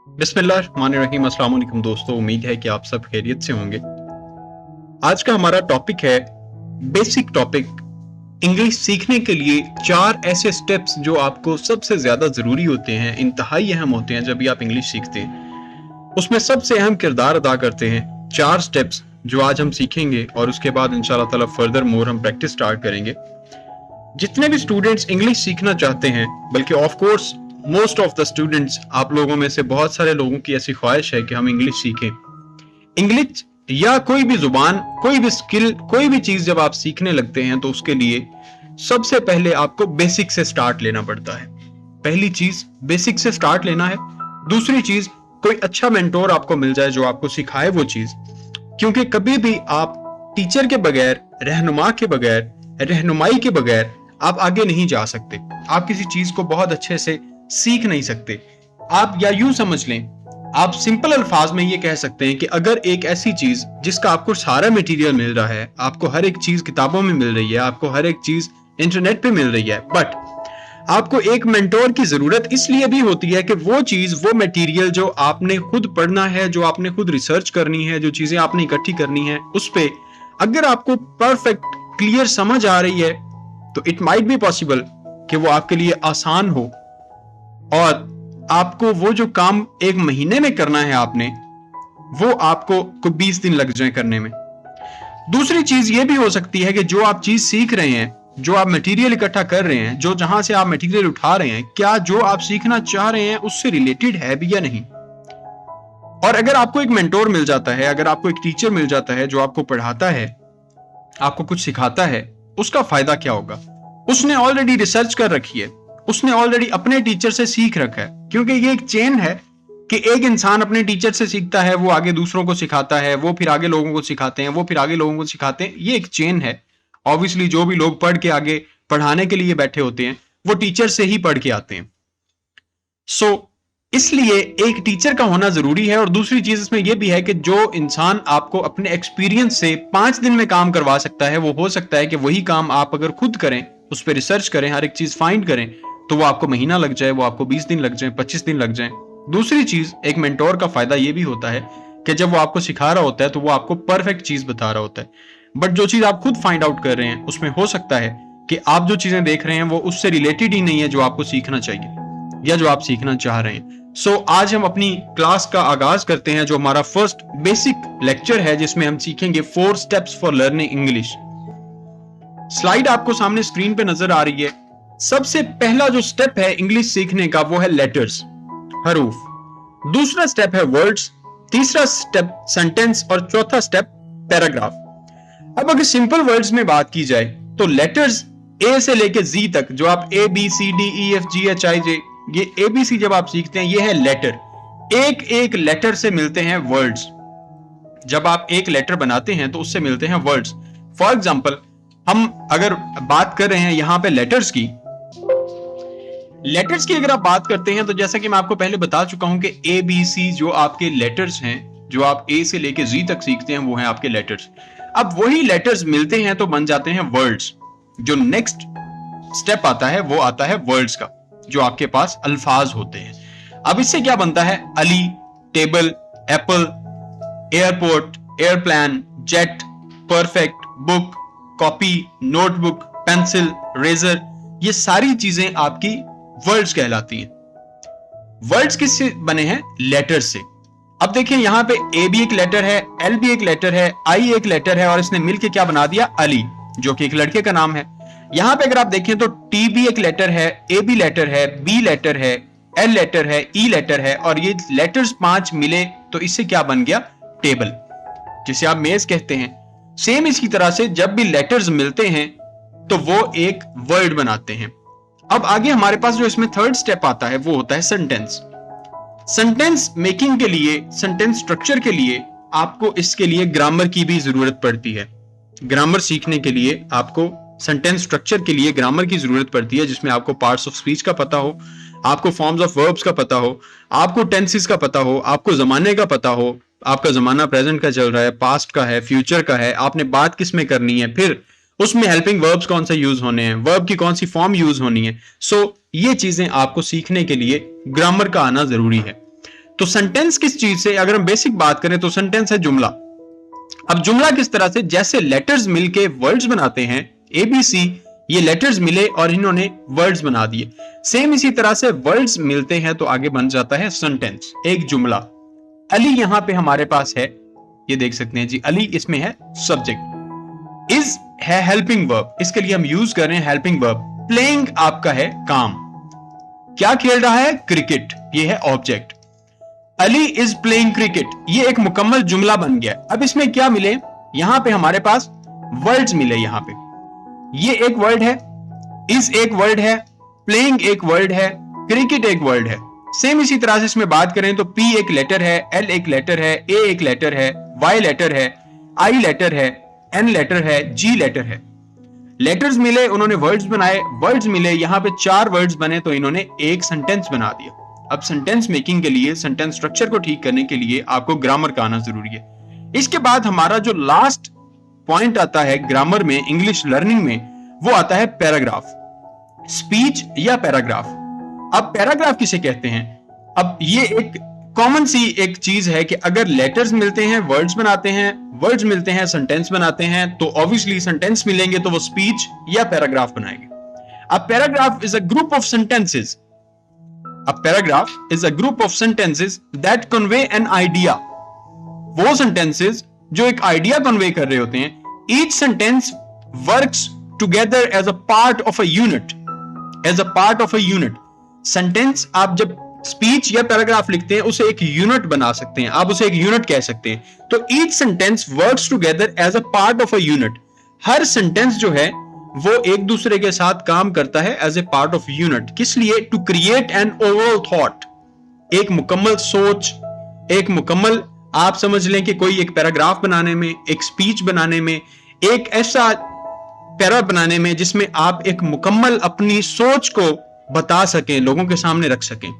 बिस्मिल्लाहिर्रहमानिर्रहीम। अस्सलाम वालेकुम दोस्तों, उम्मीद है कि आप सब खैरियत से होंगे। आज का हमारा टॉपिक है बेसिक टॉपिक, इंग्लिश सीखने के लिए 4 ऐसे स्टेप्स जो आपको सबसे ज्यादा जरूरी होते हैं, इंतहाई अहम होते हैं जब भी आप इंग्लिश सीखते हैं। उसमें सबसे अहम किरदार अदा करते हैं 4 स्टेप्स जो आज हम सीखेंगे और उसके बाद इंशाल्लाह ताला फर्दर मोर हम प्रैक्टिस स्टार्ट करेंगे। जितने भी स्टूडेंट्स इंग्लिश सीखना चाहते हैं, बल्कि of course most of the students, आप लोगों में से बहुत सारे लोगों की ऐसी ख्वाहिश है कि हम इंग्लिश सीखें। इंग्लिश या कोई भी जुबान, कोई भी स्किल, कोई भी चीज जब आप सीखने लगते हैं तो उसके लिए सबसे पहले आपको बेसिक से स्टार्ट लेना पड़ता है। पहली चीज बेसिक से स्टार्ट लेना है। दूसरी चीज, कोई अच्छा मेंटोर आपको मिल जाए जो आपको सिखाए वो चीज, क्योंकि कभी भी आप टीचर के बगैर, रहनुमा के बगैर, रहनुमाई के बगैर आप आगे नहीं जा सकते। आप किसी चीज को बहुत अच्छे से सीख नहीं सकते। आप या यूं समझ लें, आप सिंपल अल्फाज में ये कह सकते हैं कि अगर एक ऐसी चीज जिसका आपको सारा मटेरियल मिल रहा है, आपको हर एक चीज किताबों में मिल रही है, आपको हर एक चीज इंटरनेट पे मिल रही है, बट आपको एक मेंटोर की जरूरत इसलिए भी होती है कि वो चीज, वो मटेरियल जो आपने खुद पढ़ना है, जो आपने खुद रिसर्च करनी है, जो चीजें आपने इकट्ठी करनी है, उस पे अगर आपको परफेक्ट क्लियर समझ आ रही है तो इट माइट बी पॉसिबल कि वो आपके लिए आसान हो और आपको वो जो काम 1 महीने में करना है आपने, वो आपको 20 दिन लग जाए करने में। दूसरी चीज ये भी हो सकती है कि जो आप चीज सीख रहे हैं, जो आप मटेरियल इकट्ठा कर रहे हैं, जो जहां से आप मटेरियल उठा रहे हैं, क्या जो आप सीखना चाह रहे हैं उससे रिलेटेड है भी या नहीं। और अगर आपको एक मेंटोर मिल जाता है, अगर आपको एक टीचर मिल जाता है जो आपको पढ़ाता है, आपको कुछ सिखाता है, उसका फायदा क्या होगा? उसने ऑलरेडी रिसर्च कर रखी है, उसने ऑलरेडी अपने टीचर से सीख रखा है, क्योंकि ये एक चेन है कि एक इंसान अपने टीचर से सीखता है, वो आगे दूसरों को सिखाता है, वो फिर आगे लोगों को सिखाते हैं, वो फिर आगे लोगों को सिखाते हैं। ये एक चेन है। ऑब्वियसली जो भी लोग पढ़ के आगे पढ़ाने के लिए बैठे होते हैं वो टीचर से ही पढ़ के आते हैं। सो इसलिए एक टीचर का होना जरूरी है। और दूसरी चीज इसमें यह भी है कि जो इंसान आपको अपने एक्सपीरियंस से 5 दिन में काम करवा सकता है, वो हो सकता है कि वही काम आप अगर खुद करें, उस पर रिसर्च करें, हर एक चीज फाइंड करें, तो वो आपको महीना लग जाए, वो आपको 20 दिन लग जाए, 25 दिन लग जाए। दूसरी चीज, एक मेंटोर का फायदा यह भी होता है कि जब वो आपको सिखा रहा होता है तो वो आपको परफेक्ट चीज बता रहा होता है, बट जो चीज आप खुद फाइंड आउट कर रहे हैं उसमें हो सकता है कि आप जो चीजें देख रहे हैं वो उससे रिलेटेड ही नहीं है जो आपको सीखना चाहिए या जो आप सीखना चाह रहे हैं। सो आज हम अपनी क्लास का आगाज करते हैं, जो हमारा फर्स्ट बेसिक लेक्चर है, जिसमें हम सीखेंगे 4 steps for learning English. Slide आपको सामने स्क्रीन पे नजर आ रही है। सबसे पहला जो स्टेप है इंग्लिश सीखने का वो है लेटर्स, हरूफ। दूसरा स्टेप है वर्ड्स, तीसरा स्टेप सेंटेंस और चौथा स्टेप पैराग्राफ। अब अगर सिंपल वर्ड्स में बात की जाए तो लेटर्स ए से लेके जी तक, जो आप A B C D E F G H I J, ये एबीसी जब आप सीखते हैं ये है लेटर। एक एक लेटर से मिलते हैं वर्ड्स। जब आप एक लेटर बनाते हैं तो उससे मिलते हैं वर्ड्स। फॉर एग्जाम्पल, हम अगर बात कर रहे हैं यहां पे लेटर्स की अगर आप बात करते हैं तो जैसा कि मैं आपको पहले बता चुका हूं कि ए बी सी जो आपके लेटर्स हैं, जो आप ए से लेके जी तक सीखते हैं, वो हैं आपके लेटर्स। अब वही लेटर्स मिलते हैं तो बन जाते हैं वर्ड्स। जो नेक्स्ट स्टेप आता है वो आता है वर्ड्स का, जो आपके पास अल्फाज होते हैं। अब इससे क्या बनता है? Ali, table, apple, airport, airplane, jet, perfect, book, copy, notebook, pencil, razor, ये सारी चीजें आपकी वर्ड्स कहलाती हैं। वर्ड्स किससे बने हैं? लेटर से। अब देखिए यहां पे ए भी एक लेटर है, एल भी एक लेटर है, आई एक लेटर है, और इसने मिलकर क्या बना दिया? अली, जो कि एक लड़के का नाम है। यहां पे अगर आप देखें तो टी भी एक लेटर है, ए भी लेटर है, बी लेटर है, एल लेटर है, ई लेटर है, और ये लेटर्स 5 मिले तो इससे क्या बन गया? टेबल, जिसे आप मेज कहते हैं। सेम इसी तरह से जब भी लेटर्स मिलते हैं तो वो एक वर्ड बनाते हैं। अब आगे हमारे पास जो इसमें थर्ड स्टेप आता है वो होता है सेंटेंस। सेंटेंस मेकिंग के लिए, सेंटेंस स्ट्रक्चर के लिए आपको इसके लिए ग्रामर की भी जरूरत पड़ती है। ग्रामर सीखने के लिए आपको सेंटेंस स्ट्रक्चर के लिए ग्रामर की जरूरत पड़ती है, जिसमें आपको पार्ट्स ऑफ स्पीच का पता हो, आपको फॉर्म्स ऑफ वर्ब्स का पता हो, आपको टेंसेस का पता हो, आपको जमाने का पता हो, आपका जमाना प्रेजेंट का चल रहा है, पास्ट का है, फ्यूचर का है, आपने बात किस में करनी है, फिर उसमें हेल्पिंग वर्ब्स कौन से यूज होने हैं, वर्ब की कौन सी फॉर्म यूज होनी है। सो ये चीजें आपको सीखने के लिए ग्रामर का आना जरूरी है। तो सेंटेंस किस चीज से, अगर हम बेसिक बात करें तो सेंटेंस है जुमला। अब जुमला किस तरह से, जैसे लेटर्स मिलके वर्ड्स बनाते हैं, ABC, ये लेटर्स मिले और इन्होंने वर्ड्स बना दिए, सेम इसी तरह से वर्ड्स मिलते हैं तो आगे बन जाता है सेंटेंस, एक जुमला। अली यहां पे हमारे पास है, ये देख सकते हैं जी, अली इसमें है सब्जेक्ट, इज है हेल्पिंग वर्ब, इसके लिए हम यूज कर रहे हैं हेल्पिंग वर्ब। प्लेइंग आपका है काम, क्या खेल रहा है, क्रिकेट, ये है object. Ali is playing cricket, ये एक मुकम्मल जुमला बन गया। अब इसमें क्या मिले, यहां पे हमारे पास वर्ड्स मिले, यहां पे ये एक वर्ड है, इज एक वर्ड है, प्लेइंग एक वर्ड है, क्रिकेट एक वर्ड है। सेम इसी तरह से इसमें बात करें तो P एक लेटर है, L एक लेटर है, A एक लेटर है, Y लेटर है, I लेटर है, N लेटर है, G लेटर है। लेटर्स मिले, उन्होंने वर्ड्स बनाए, वर्ड्स मिले, यहां पे 4 वर्ड्स बने तो इन्होंने एक सेंटेंस बना दिया। अब सेंटेंस मेकिंग के लिए, सेंटेंस स्ट्रक्चर को ठीक करने के लिए आपको ग्रामर का आना जरूरी है। इसके बाद हमारा जो लास्ट पॉइंट आता है ग्रामर में, इंग्लिश लर्निंग में, वो आता है पैराग्राफ, स्पीच या पैराग्राफ। अब पैराग्राफ किसे कहते हैं, अब ये एक कॉमन सी एक चीज है कि अगर लेटर्स मिलते हैं वर्ड्स बनाते हैं, वर्ड्स मिलते हैं सेंटेंस बनाते हैं, तो ऑब्वियसली सेंटेंस मिलेंगे तो वो स्पीच या पैराग्राफ बनाएंगे। अब paragraph is a group of sentences, A paragraph is a group of sentences that convey an idea. वो sentences जो एक idea convey कर रहे होते हैं, each sentence works together as a part of a unit. As a part of a unit. Sentence आप जब speech या paragraph लिखते हैं उसे एक unit बना सकते हैं, आप उसे एक unit कह सकते हैं। तो each sentence works together as a part of a unit. Her sentence जो है वो एक दूसरे के साथ काम करता है as a part of unit. किस लिए, to create an overall thought, एक मुकम्मल सोच, एक मुकम्मल, आप समझ लें कि कोई एक पैराग्राफ बनाने में, एक स्पीच बनाने में, एक ऐसा पैरा बनाने में जिसमें आप एक मुकम्मल अपनी सोच को बता सकें, लोगों के सामने रख सकें,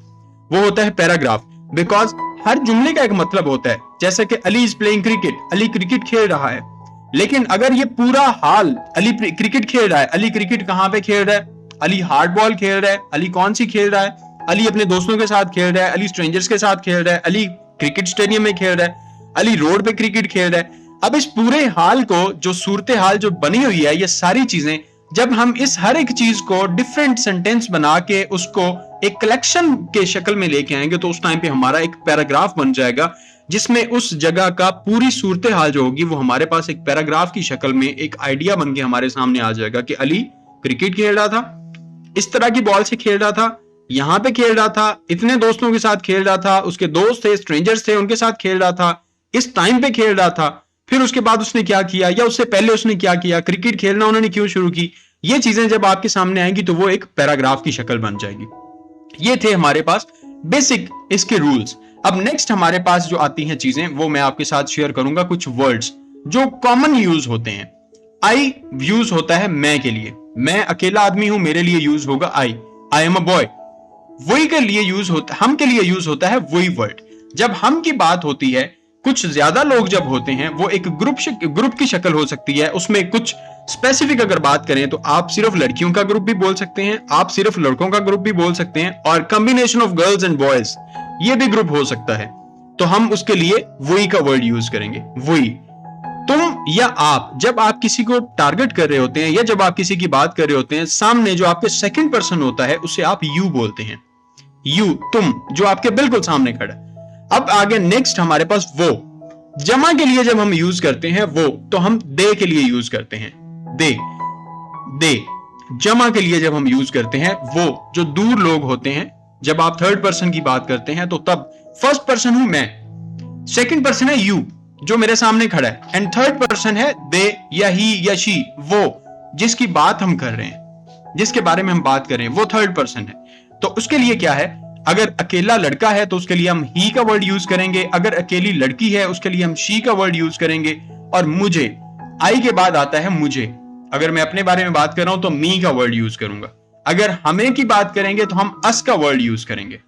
वो होता है पैराग्राफ। बिकॉज हर जुमले का एक मतलब होता है, जैसे कि Ali is playing cricket, Ali cricket खेल रहा है। लेकिन अगर ये पूरा हाल अली क्रिकेट खेल रहा है, अली क्रिकेट कहां पे खेल रहा है, अली हार्ड बॉल खेल रहा है, अली कौन सी खेल रहा है, अली अपने दोस्तों के साथ खेल रहा है, अली स्ट्रेंजर्स के साथ खेल रहा है, अली क्रिकेट स्टेडियम में खेल रहा है, अली रोड पे क्रिकेट खेल रहा है। अब इस पूरे हाल को, जो सूरत हाल जो बनी हुई है, ये सारी चीजें जब हम इस हर एक चीज को डिफरेंट सेंटेंस बना के उसको एक कलेक्शन के शक्ल में लेके आएंगे तो उस टाइम पे हमारा एक पैराग्राफ बन जाएगा, जिसमें उस जगह का पूरी सूरत हाल जो होगी वो हमारे पास एक पैराग्राफ की शक्ल में एक आइडिया बन के हमारे सामने आ जाएगा कि अली क्रिकेट खेल रहा था, इस तरह की बॉल से खेल रहा था, यहां पे खेल रहा था, इतने दोस्तों के साथ खेल रहा था, उसके दोस्त थे, स्ट्रेंजर्स थे, उनके साथ खेल रहा था, इस टाइम पे खेल रहा था, फिर उसके बाद उसने क्या किया या उससे पहले उसने क्या किया, क्रिकेट खेलना उन्होंने क्यों शुरू की। ये चीजें जब आपके सामने आएंगी तो वो एक पैराग्राफ की शक्ल बन जाएगी। ये थे हमारे पास बेसिक इसके रूल्स। अब नेक्स्ट हमारे पास जो आती हैं चीजें वो मैं आपके साथ शेयर करूंगा, कुछ वर्ड्स जो कॉमन यूज होते हैं। आई यूज होता है मैं के लिए, मैं अकेला आदमी हूं, मेरे लिए यूज होगा आई एम अ बॉय। वही के लिए यूज होता, हम के लिए यूज होता है वही वर्ड। जब हम की बात होती है, कुछ ज्यादा लोग जब होते हैं, वो एक ग्रुप की शक्ल हो सकती है, उसमें कुछ स्पेसिफिक अगर बात करें तो आप सिर्फ लड़कियों का ग्रुप भी बोल सकते हैं, आप सिर्फ लड़कों का ग्रुप भी बोल सकते हैं, और combination of girls and boys ये भी ग्रुप हो सकता है। तो हम उसके लिए वही का वर्ड यूज करेंगे, वही। तुम या आप, जब आप किसी को टारगेट कर रहे होते हैं या जब आप किसी की बात कर रहे होते हैं, सामने जो आपके सेकंड पर्सन होता है उसे आप यू बोलते हैं, यू, तुम, जो आपके बिल्कुल सामने खड़ा है। अब आगे नेक्स्ट हमारे पास वो। जमा के लिए जब हम यूज करते हैं वो, तो हम दे के लिए यूज करते हैं, दे। जमा के लिए जब हम यूज करते हैं वो, जो दूर लोग होते हैं, जब आप थर्ड पर्सन की बात करते हैं तो तब फर्स्ट पर्सन हूं मैं, सेकंड पर्सन है यू जो मेरे सामने खड़ा है, एंड थर्ड पर्सन है दे या ही या शी, वो जिसकी बात हम कर रहे हैं, जिसके बारे में हम बात कर रहे हैं, वो थर्ड पर्सन है। तो उसके लिए क्या है, अगर अकेला लड़का है तो उसके लिए हम ही का वर्ड यूज करेंगे, अगर अकेली लड़की है उसके लिए हम शी का वर्ड यूज करेंगे, और मुझे, आई के बाद आता है मुझे। अगर मैं अपने बारे में बात कर रहा हूं तो मी का वर्ड यूज करूंगा, अगर हमें की बात करेंगे तो हम अस का वर्ड यूज करेंगे,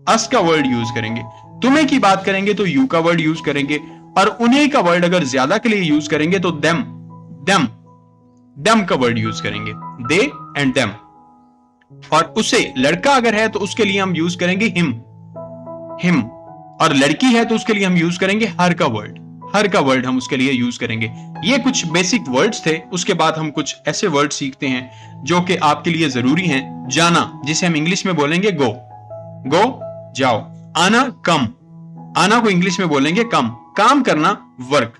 अस का वर्ड यूज करेंगे। तुम्हें की बात करेंगे तो यू का वर्ड यूज करेंगे, और उन्हीं का वर्ड अगर ज्यादा के लिए यूज करेंगे तो देम का वर्ड यूज करेंगे, दे एंड देम। और उसे, लड़का अगर है तो उसके लिए हम यूज करेंगे हिम, और लड़की है तो उसके लिए हम यूज करेंगे हर का वर्ड, हर का वर्ड हम उसके लिए यूज करेंगे। ये कुछ बेसिक वर्ड्स थे। उसके बाद हम कुछ ऐसे वर्ड सीखते हैं जो कि आपके लिए जरूरी हैं। जाना, जिसे हम इंग्लिश में बोलेंगे गो, गो जाओ। आना, कम, आना को इंग्लिश में बोलेंगे कम। काम करना, work,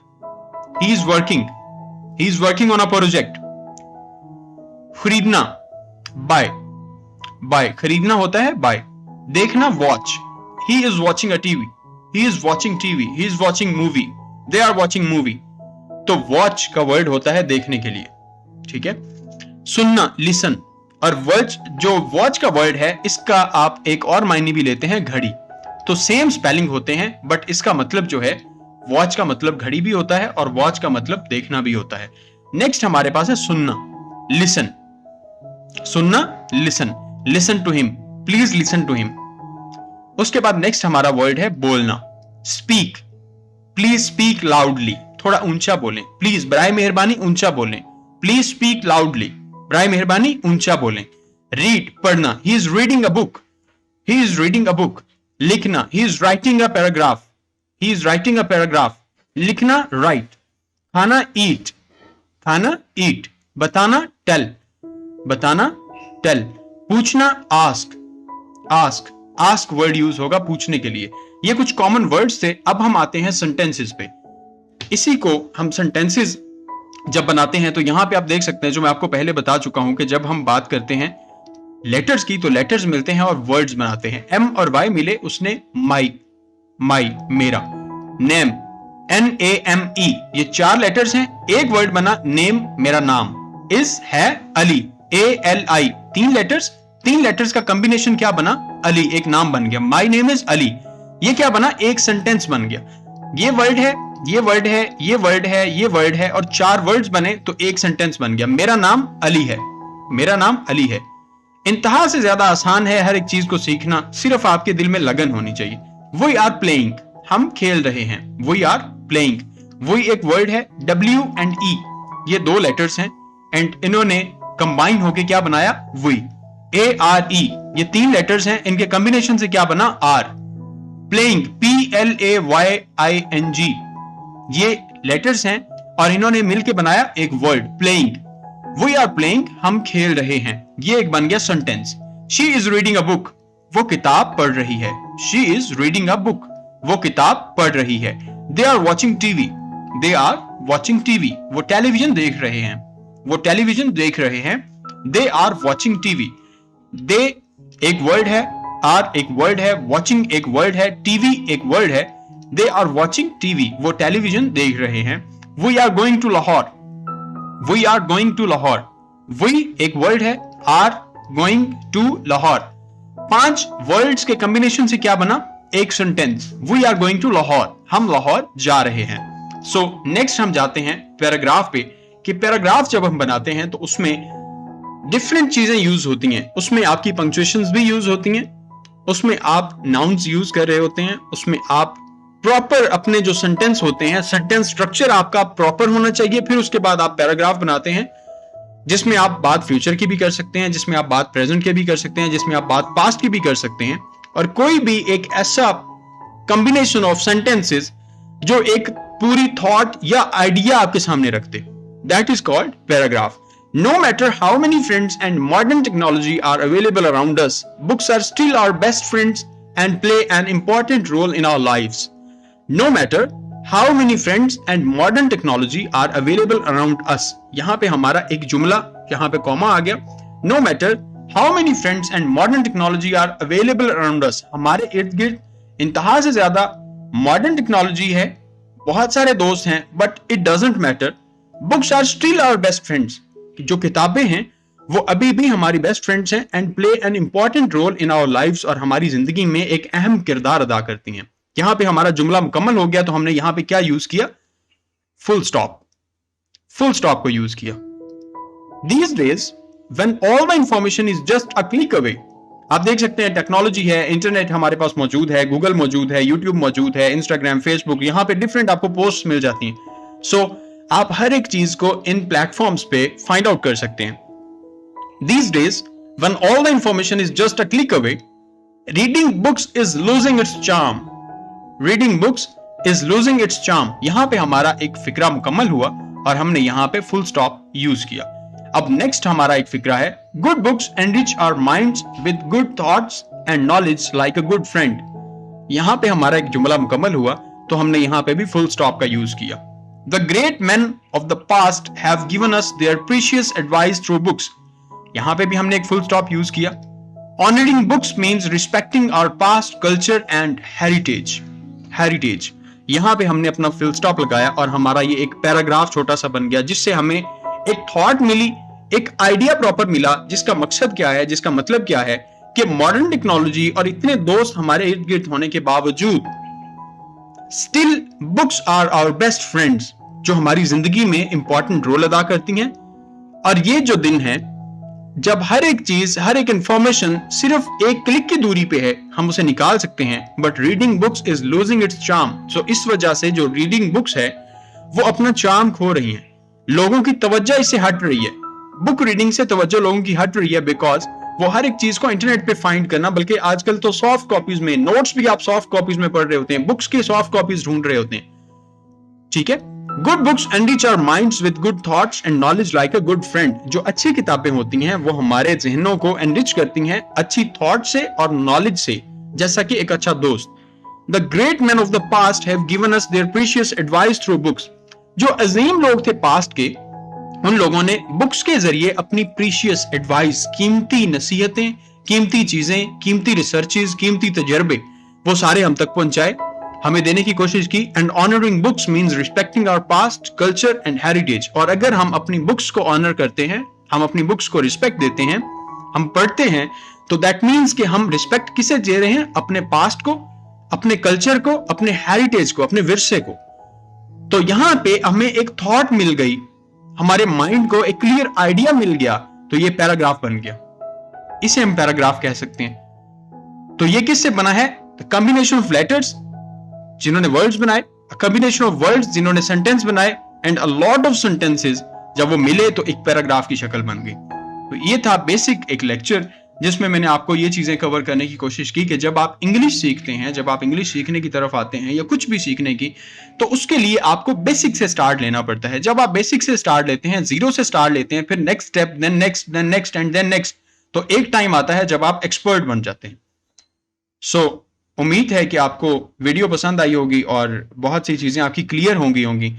he is working, he is working on a project. खरीदना, बाय, बाय, खरीदना होता है बाय। देखना, watch, he is watching a TV, he is watching TV, he is watching movie, they are watching movie. तो watch का word होता है देखने के लिए, ठीक है। सुनना, लिसन, और वर्ड जो वॉच का वर्ड है इसका आप एक और मायने भी लेते हैं, घड़ी। तो सेम स्पेलिंग होते हैं बट इसका मतलब जो है, वॉच का मतलब घड़ी भी होता है और वॉच का मतलब देखना भी होता है। नेक्स्ट हमारे पास है सुनना, लिसन, सुनना, listen, listen to him, please listen to him. उसके बाद नेक्स्ट हमारा वर्ड है बोलना, स्पीक, प्लीज स्पीक लाउडली, थोड़ा ऊंचा बोलें, प्लीज बराए मेहरबानी ऊंचा बोलें, प्लीज स्पीक लाउडली, बराए मेहरबानी ऊंचा बोलें। रीड, पढ़ना, he is reading a book, he is reading a book. लिखना, he is writing a paragraph, he is writing a paragraph. लिखना, राइट। खाना, ईट, खाना, ईट। बताना, टेल, बताना, टेल। पूछना, ask, ask, ask word use होगा पूछने के लिए। ये कुछ कॉमन वर्ड्स थे। अब हम आते हैं सेंटेंसेस पे। इसी को हम सेंटेंसेस जब बनाते हैं तो यहां पे आप देख सकते हैं, जो मैं आपको पहले बता चुका हूं कि जब हम बात करते हैं लेटर्स की तो लेटर्स मिलते हैं और वर्ड्स बनाते हैं। एम और वाई मिले, उसने माई, माई मेरा। नेम, NAME, ये 4 लेटर्स हैं, एक वर्ड बना नेम, मेरा नाम। इज है अली, ALI, 3 लेटर्स, 3 लेटर्स का कॉम्बिनेशन क्या बना, अली, एक नाम बन गया। माई नेम इज अली, ये क्या बना, एक सेंटेंस बन गया। ये वर्ड है, ये वर्ड है, ये वर्ड है, ये वर्ड है, और 4 वर्ड्स बने तो एक सेंटेंस बन गया। मेरा नाम अली है, मेरा नाम अली है। इंतहा से ज्यादा आसान है हर एक चीज को सीखना, सिर्फ आपके दिल में लगन होनी चाहिए। वी आर प्लेइंग, हम खेल रहे हैं, वी आर प्लेइंग। वही एक वर्ड है, W and E, ये 2 लेटर्स हैं एंड इन्होंने कंबाइन होके क्या बनाया, वी। ARE, ये 3 लेटर्स हैं, इनके कॉम्बिनेशन से क्या बना, आर। प्लेइंग, PLAYING, ये लेटर्स हैं और इन्होंने मिलके बनाया एक word, playing. We are playing, हम खेल रहे हैं, ये एक बन गया sentence. She is reading a book, वो किताब पढ़ रही है, she is reading a book, वो किताब पढ़ रही है। They are watching TV, they are watching TV, वो टेलीविजन देख रहे हैं, वो टेलीविजन देख रहे हैं। दे आर वॉचिंग टीवी, दे एक वर्ड है, आर एक वर्ड है, वॉचिंग एक वर्ड है, टीवी एक वर्ड है। दे आर वॉचिंग टीवी, वो टेलीविजन देख रहे हैं। We are going to Lahore, we are going to Lahore, we एक वर्ड है, are going to Lahore. 5 words के कॉम्बिनेशन से क्या बना, एक sentence, we are going to Lahore, हम लाहौर जा रहे हैं। सो नेक्स्ट हम जाते हैं पैराग्राफ पे, कि पैराग्राफ जब हम बनाते हैं तो उसमें डिफरेंट चीजें यूज होती हैं। उसमें आपकी पंक्चुएशंस भी यूज होती हैं, उसमें आप नाउन्स यूज कर रहे होते हैं, उसमें आप प्रॉपर अपने जो सेंटेंस होते हैं, सेंटेंस स्ट्रक्चर आपका प्रॉपर होना चाहिए। फिर उसके बाद आप पैराग्राफ बनाते हैं जिसमें आप बात फ्यूचर की भी कर सकते हैं, जिसमें आप बात प्रेजेंट की भी कर सकते हैं, जिसमें आप बात पास्ट की भी कर सकते हैं, और कोई भी एक ऐसा कॉम्बिनेशन ऑफ सेंटेंसेस जो एक पूरी थॉट या आइडिया आपके सामने रखते, that is called paragraph. No matter how many friends and modern technology are available around us, books are still our best friends and play an important role in our lives. No matter how many friends and modern technology are available around us. यहां पे हमारा एक जुमला, यहां पे comma आ गया। No matter how many friends and modern technology are available around us. हमारे इर्द गिर्द इंतहा से ज्यादा मॉडर्न टेक्नोलॉजी है, बहुत सारे दोस्त हैं, but it doesn't matter. Books are still our best friends. जो किताबें हैं वो अभी भी हमारी बेस्ट फ्रेंड्स हैं and play an important role in our lives, और हमारी जिंदगी में एक अहम किरदार अदा करती हैं। यहां पे हमारा जुमला मुकम्मल हो गया तो हमने यहां पे क्या यूज किया, फुल स्टॉप, फुल स्टॉप को यूज किया। These days when all the information is just a click away, आप देख सकते हैं टेक्नोलॉजी है, इंटरनेट हमारे पास मौजूद है, गूगल मौजूद है, यूट्यूब मौजूद है, इंस्टाग्राम, फेसबुक, यहां पे डिफरेंट आपको पोस्ट मिल जाती हैं। सो आप हर एक चीज को इन प्लेटफॉर्म्स पे फाइंड आउट कर सकते हैं। These days, when all the information is just a click away, reading books is losing its charm. Reading books is losing its charm. यहां पे हमारा एक फिक्रा मुकम्मल हुआ और हमने यहां पे फुल स्टॉप यूज किया। अब नेक्स्ट हमारा एक फिक्रा है, good books enrich our minds with good thoughts and knowledge like a good friend. यहां पे हमारा एक जुमला मुकम्मल हुआ तो हमने यहां पे भी फुल स्टॉप का यूज किया। The great man of the past have given us their precious advice through books. यहां पे भी हमने एक फुल स्टॉप यूज किया। Honouring books means respecting our past culture and heritage. यहां पे हमने अपना फुल स्टॉप लगाया और हमारा ये एक पैराग्राफ छोटा सा बन गया, जिससे हमें एक थॉट मिली, एक आइडिया प्रॉपर मिला, जिसका मकसद क्या है, जिसका मतलब क्या है कि मॉडर्न टेक्नोलॉजी और इतने दोस्त हमारे इर्द गिर्द होने के बावजूद still books are our best friends, जो हमारी जिंदगी में इंपॉर्टेंट रोल अदा करती हैं। और ये जो दिन है जब हर एक चीज, हर एक इंफॉर्मेशन सिर्फ एक क्लिक की दूरी पे है, हम उसे निकाल सकते हैं, but reading books is losing its charm. So इस वजह से जो रीडिंग बुक्स है वो अपना चार्म खो रही हैं, लोगों की तवज्जो इससे हट रही है, बुक रीडिंग से तवज्जो लोगों की हट रही है, बिकॉज वो हर एक चीज को इंटरनेट पे फाइंड करना, बल्कि आजकल तो सॉफ्ट कॉपीज में, नोट्स भी आप सॉफ्ट कॉपीज में पढ़ रहे होते हैं, बुक्स की सॉफ्ट कॉपीज ढूंढ रहे होते हैं। ठीक है, good books enrich our minds with good thoughts and knowledge like a good friend. जो अच्छी किताबें होती हैं वो हमारे जहनों को एनरिच करती हैं अच्छी थॉट से और नॉलेज से, जैसा कि एक अच्छा दोस्त। The great man of the past have given us their precious advice through books. जो अजीम लोग थे पास्ट के, उन लोगों ने बुक्स के जरिए अपनी प्रीशियस एडवाइस, कीमती नसीहतें, कीमती चीजें, कीमती रिसर्चेस, कीमती तजर्बे, वो सारे हम तक पहुंचाए, हमें देने की कोशिश की। And honouring books means respecting our past culture and heritage. और अगर हम अपनी बुक्स को ऑनर करते हैं, हम अपनी बुक्स को रिस्पेक्ट देते हैं, हम पढ़ते हैं, तो दैट मीन्स कि हम रिस्पेक्ट किसे दे रहे हैं? अपने पास्ट को, अपने कल्चर को, अपने हेरिटेज को, अपने विरसे को। तो यहां पे हमें एक थॉट मिल गई, हमारे माइंड को एक क्लियर आइडिया मिल गया, तो ये पैराग्राफ बन गया, इसे हम पैराग्राफ कह सकते हैं। तो ये किससे बना है? द कॉम्बिनेशन ऑफ लेटर्स जिन्होंने वर्ड्स बनाए, कॉम्बिनेशन ऑफ वर्ड्स जिन्होंने सेंटेंस बनाए, and a lot of sentences जब वो मिले तो एक पैराग्राफ की शक्ल बन गई। तो ये था बेसिक एक लेक्चर जिसमें मैंने आपको ये चीजें कवर करने की कोशिश की कि जब आप इंग्लिश सीखते हैं, जब आप इंग्लिश सीखने की तरफ आते हैं या कुछ भी सीखने की, तो उसके लिए आपको बेसिक से स्टार्ट लेना पड़ता है। जब आप बेसिक से स्टार्ट लेते हैं, जीरो से स्टार्ट लेते हैं, फिर next step, then next, then next and then next, तो एक टाइम आता है जब आप एक्सपर्ट बन जाते हैं। सो उम्मीद है कि आपको वीडियो पसंद आई होगी और बहुत सी चीजें आपकी क्लियर होंगी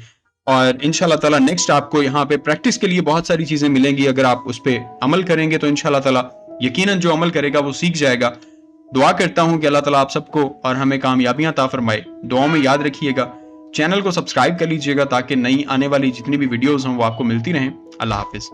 और इंशाल्लाह ताला नेक्स्ट आपको यहाँ पे प्रैक्टिस के लिए बहुत सारी चीजें मिलेंगी। अगर आप उस पर अमल करेंगे तो इंशाल्लाह ताला यकीनन जो अमल करेगा वो सीख जाएगा। दुआ करता हूं कि अल्लाह ताला आप सबको और हमें कामयाबियां अता फरमाए। दुआओं में याद रखिएगा, चैनल को सब्सक्राइब कर लीजिएगा ताकि नई आने वाली जितनी भी वीडियोस हों वो आपको मिलती रहें। अल्लाह हाफिज।